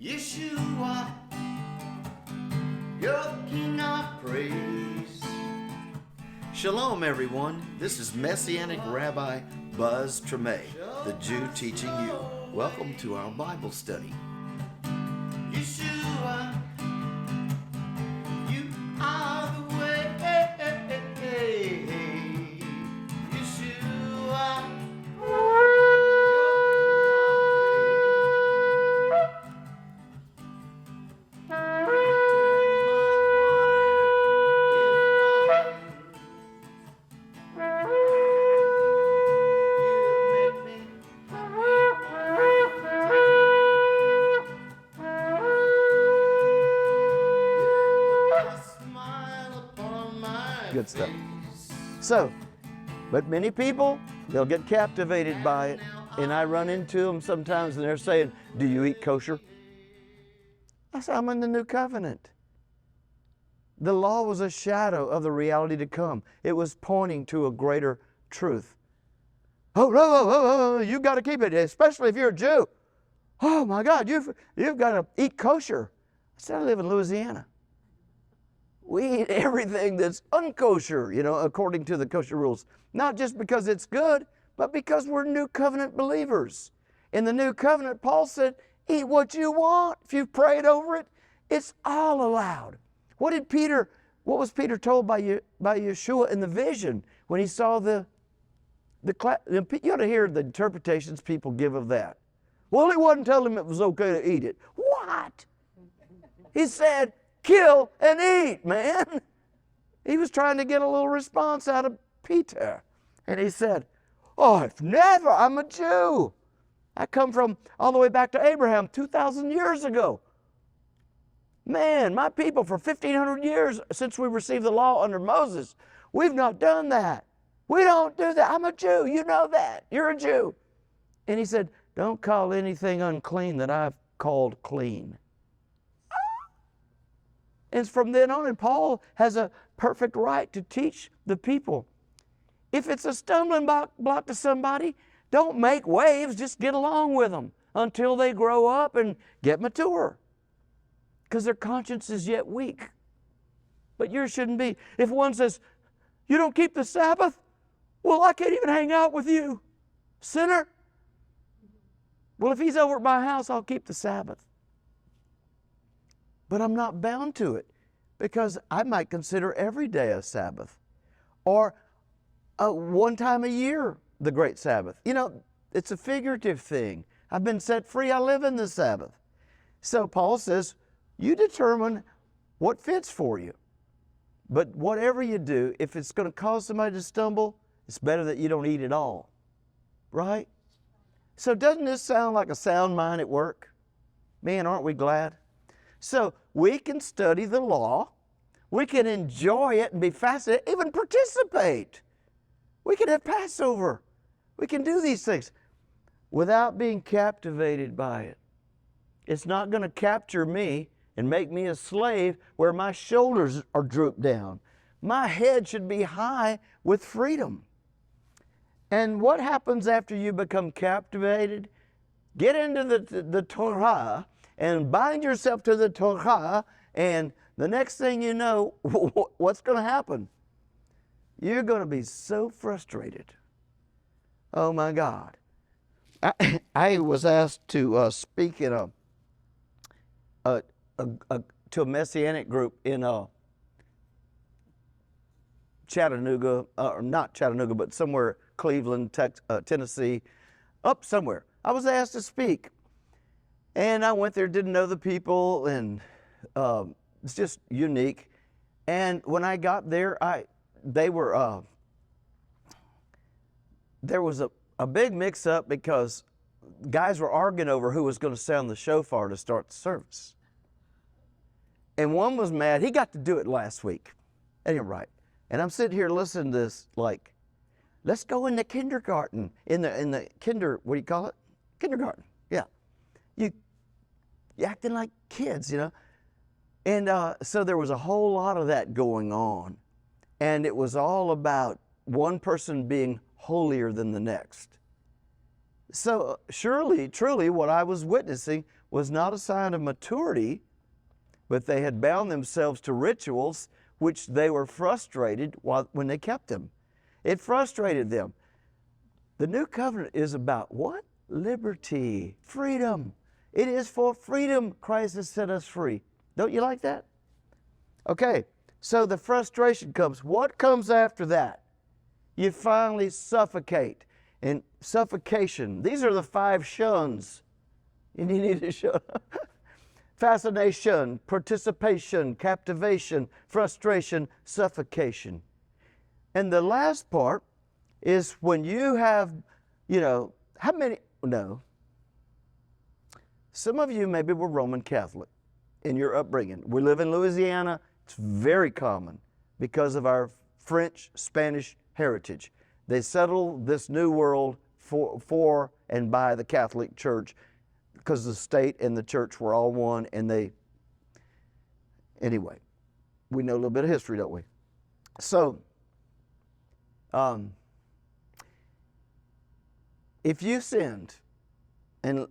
Yeshua, your King of praise. Shalom, everyone. This is Messianic Rabbi Buzz Tremé, the Jew teaching you. Welcome to our Bible study. Yeshua, you are the way. Yeshua. Good stuff. So, but many people, they'll get captivated by it. And I run into them sometimes and they're saying, do you eat kosher? I said, I'm in the new covenant. The law was a shadow of the reality to come. It was pointing to a greater truth. Oh, you've got to keep it, especially if you're a Jew. Oh my God, you've got to eat kosher. I said, I live in Louisiana. We eat everything that's unkosher, according to the kosher rules. Not just because it's good, but because we're new covenant believers. In the new covenant, Paul said, eat what you want. If you've prayed over it, it's all allowed. What was Peter told by Yeshua in the vision when he saw you ought to hear the interpretations people give of that. Well, he wasn't telling him it was okay to eat it. What? He said, kill and eat, man. He was trying to get a little response out of Peter. And he said, oh, if never, I'm a Jew. I come from all the way back to Abraham 2,000 years ago. Man, my people for 1,500 years since we received the law under Moses, we've not done that. We don't do that. I'm a Jew. You know that. You're a Jew. And he said, don't call anything unclean that I've called clean. And from then on, and Paul has a perfect right to teach the people. If it's a stumbling block to somebody, don't make waves, just get along with them until they grow up and get mature. Because their conscience is yet weak. But yours shouldn't be. If one says, you don't keep the Sabbath, well, I can't even hang out with you, sinner. Well, if he's over at my house, I'll keep the Sabbath. But I'm not bound to it because I might consider every day a Sabbath or one time a year the great Sabbath. It's a figurative thing. I've been set free. I live in the Sabbath. So Paul says, you determine what fits for you. But whatever you do, if it's going to cause somebody to stumble, it's better that you don't eat at all. Right? So doesn't this sound like a sound mind at work? Man, aren't we glad? So we can study the law, we can enjoy it and be fascinated, even participate. We can have Passover. We can do these things without being captivated by it. It's not going to capture me and make me a slave where my shoulders are drooped down. My head should be high with freedom. And what happens after you become captivated? Get into the Torah and bind yourself to the Torah, and the next thing you know, what's going to happen? You're going to be so frustrated. Oh my God. I was asked to speak in to a Messianic group in Chattanooga, or not Chattanooga, but somewhere, Cleveland, Tennessee, up somewhere. I was asked to speak. And I went there, didn't know the people, and it's just unique. And when I got there, there was a big mix-up because guys were arguing over who was going to sound the shofar to start the service. And one was mad. He got to do it last week. Ain't right. And I'm sitting here listening to this like, let's go in the kindergarten, in the what do you call it? Kindergarten, yeah. You acting like kids, And so there was a whole lot of that going on. And it was all about one person being holier than the next. So surely, truly, what I was witnessing was not a sign of maturity, but they had bound themselves to rituals which they were frustrated when they kept them. It frustrated them. The new covenant is about what? Liberty, freedom. It is for freedom Christ has set us free. Don't you like that? Okay, so the frustration comes. What comes after that? You finally suffocate. And suffocation, these are the 5 shuns. And you need to shun. Fascination, participation, captivation, frustration, suffocation. And the last part is when you have, how many, no. Some of you maybe were Roman Catholic in your upbringing. We live in Louisiana. It's very common because of our French, Spanish heritage. They settled this new world for and by the Catholic Church because the state and the church were all one, and anyway, we know a little bit of history, don't we? So, if you sinned, and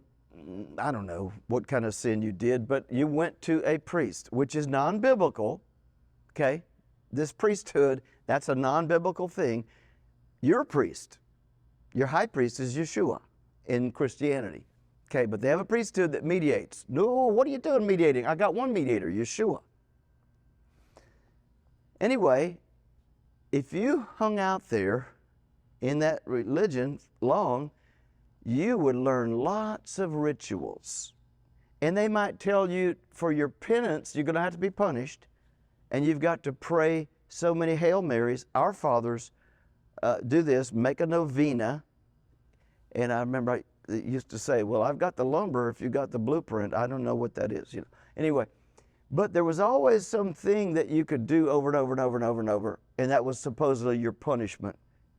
I don't know what kind of sin you did, but you went to a priest, which is non-biblical, okay? This priesthood, that's a non-biblical thing. You're a priest. Your high priest is Yeshua in Christianity. Okay, but they have a priesthood that mediates. No, what are you doing mediating? I got one mediator, Yeshua. Anyway, if you hung out there in that religion long, you would learn lots of rituals. And they might tell you for your penance, you're going to have to be punished, and you've got to pray so many Hail Marys. Our fathers do this, make a novena. And I remember I used to say, well, I've got the lumber if you got the blueprint. I don't know what that is, Anyway, but there was always something that you could do over and over and over and over and over, and that was supposedly your punishment.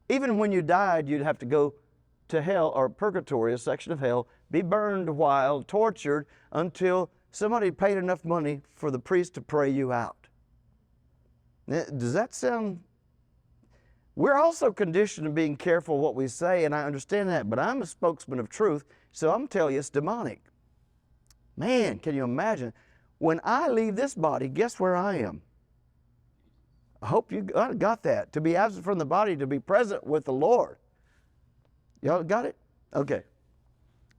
Even when you died, you'd have to go to hell, or purgatory, a section of hell, be burned while tortured until somebody paid enough money for the priest to pray you out. Does that sound... We're also conditioned to being careful what we say, and I understand that, but I'm a spokesman of truth, so I'm telling you it's demonic. Man, can you imagine? When I leave this body, guess where I am? I hope you got that. To be absent from the body, to be present with the Lord. Y'all got it? Okay.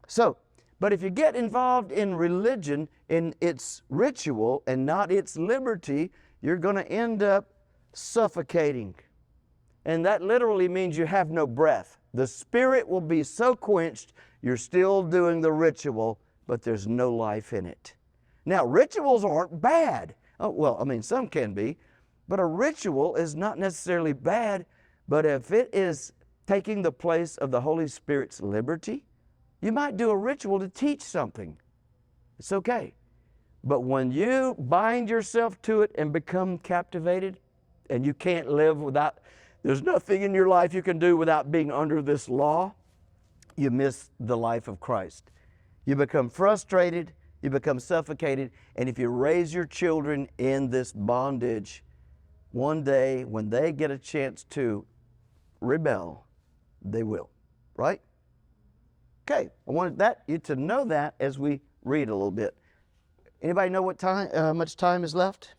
So, but if you get involved in religion, in its ritual and not its liberty, you're going to end up suffocating. And that literally means you have no breath. The spirit will be so quenched, you're still doing the ritual, but there's no life in it. Now, rituals aren't bad. Oh, well, I mean, some can be, but a ritual is not necessarily bad, but if it is taking the place of the Holy Spirit's liberty, you might do a ritual to teach something. It's okay. But when you bind yourself to it and become captivated, and you can't live without... There's nothing in your life you can do without being under this law, you miss the life of Christ. You become frustrated, you become suffocated, and if you raise your children in this bondage, one day when they get a chance to rebel, they will, right? Okay, I wanted you to know that as we read a little bit. Anybody know what time, much time is left?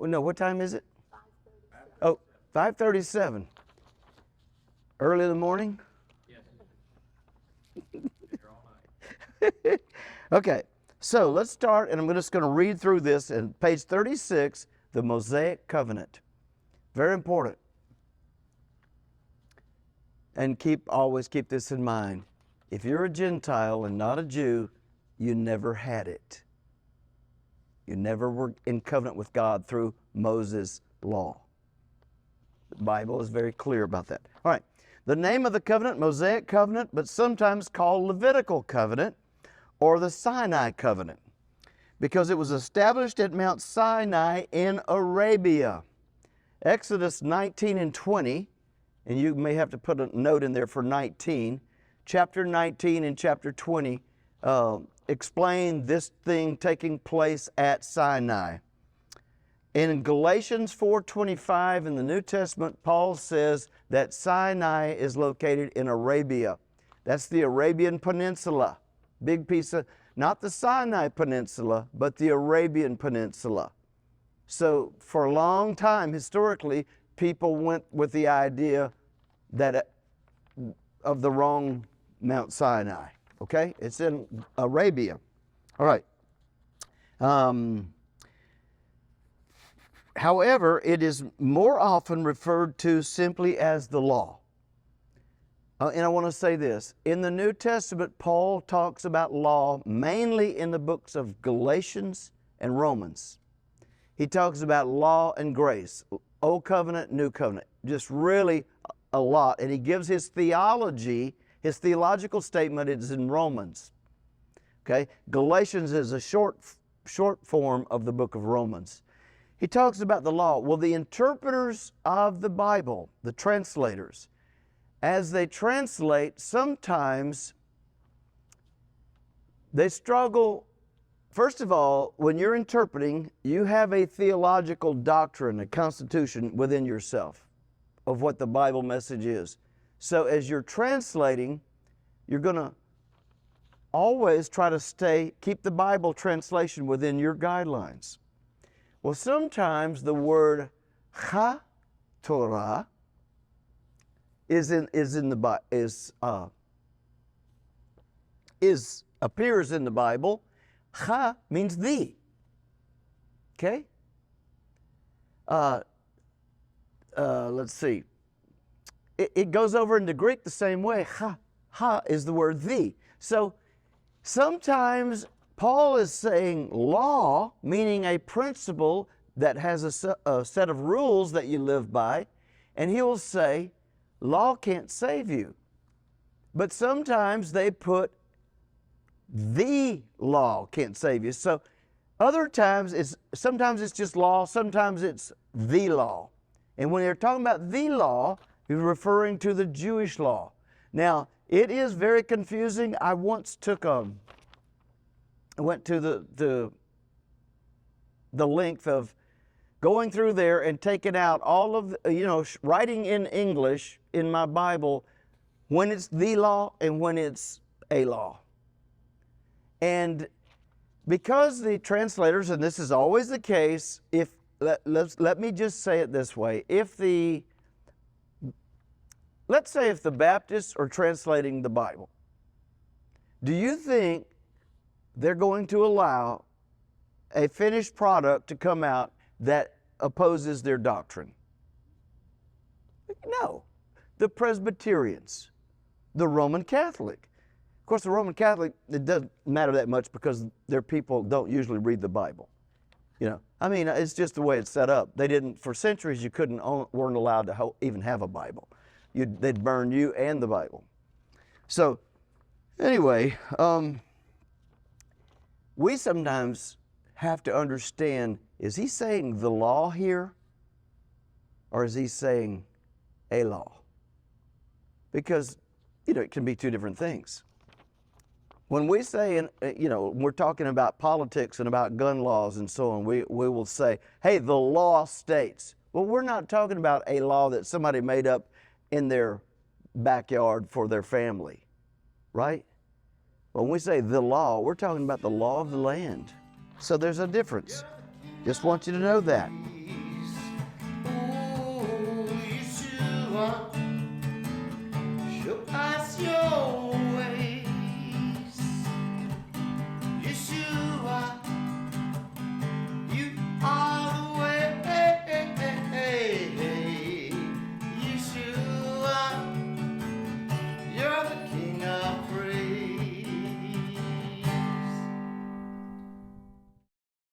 No, what time is it? 5:37. Oh, 5:37. Early in the morning? Yes. Okay, so let's start, and I'm just going to read through this. In page 36, the Mosaic Covenant. Very important. And always keep this in mind. If you're a Gentile and not a Jew, you never had it. You never were in covenant with God through Moses' law. The Bible is very clear about that. All right. The name of the covenant, Mosaic Covenant, but sometimes called Levitical Covenant or the Sinai Covenant, because it was established at Mount Sinai in Arabia. Exodus 19 and 20, and you may have to put a note in there for 19. Chapter 19 and chapter 20 explain this thing taking place at Sinai. In Galatians 4:25 in the New Testament, Paul says that Sinai is located in Arabia. That's the Arabian Peninsula. Big piece of, not the Sinai Peninsula, but the Arabian Peninsula. So for a long time, historically, people went with the idea that of the wrong Mount Sinai. Okay? It's in Arabia. All right. However, it is more often referred to simply as the law. And I want to say this. In the New Testament, Paul talks about law mainly in the books of Galatians and Romans. He talks about law and grace, Old Covenant, New Covenant, just really a lot. And he gives his theology, his theological statement is in Romans. Okay? Galatians is a short form of the book of Romans. He talks about the law. Well, the interpreters of the Bible, the translators, as they translate, sometimes they struggle. First of all, when you're interpreting, you have a theological doctrine, a constitution within yourself of what the Bible message is. So as you're translating, you're going to always try to keep the Bible translation within your guidelines. Well, sometimes the word ha-Torah appears in the Bible. Ha means the. Okay? Let's see. It goes over into Greek the same way. Ha is the word the. So sometimes Paul is saying law, meaning a principle that has a set of rules that you live by, and he will say, law can't save you. But sometimes they put the law can't save you. So other times, sometimes it's just law, sometimes it's the law. And when they're talking about the law, he's referring to the Jewish law. Now, it is very confusing. I once went to the length of going through there and taking out all of writing in English in my Bible when it's the law and when it's a law. And because the translators, and this is always the case, let me just say it this way, let's say if the Baptists are translating the Bible, do you think they're going to allow a finished product to come out that opposes their doctrine? No. The Presbyterians, the Roman Catholic. Of course, the Roman Catholic, it doesn't matter that much because their people don't usually read the Bible. It's just the way it's set up. They didn't, for centuries, you weren't allowed to even have a Bible. They'd burn you and the Bible. So, anyway, we sometimes have to understand, is he saying the law here? Or is he saying a law? Because, it can be two different things. When we say, we're talking about politics and about gun laws and so on, we will say, hey, the law states. Well, we're not talking about a law that somebody made up in their backyard for their family, right? When we say the law, we're talking about the law of the land. So there's a difference. Just want you to know that. Show us your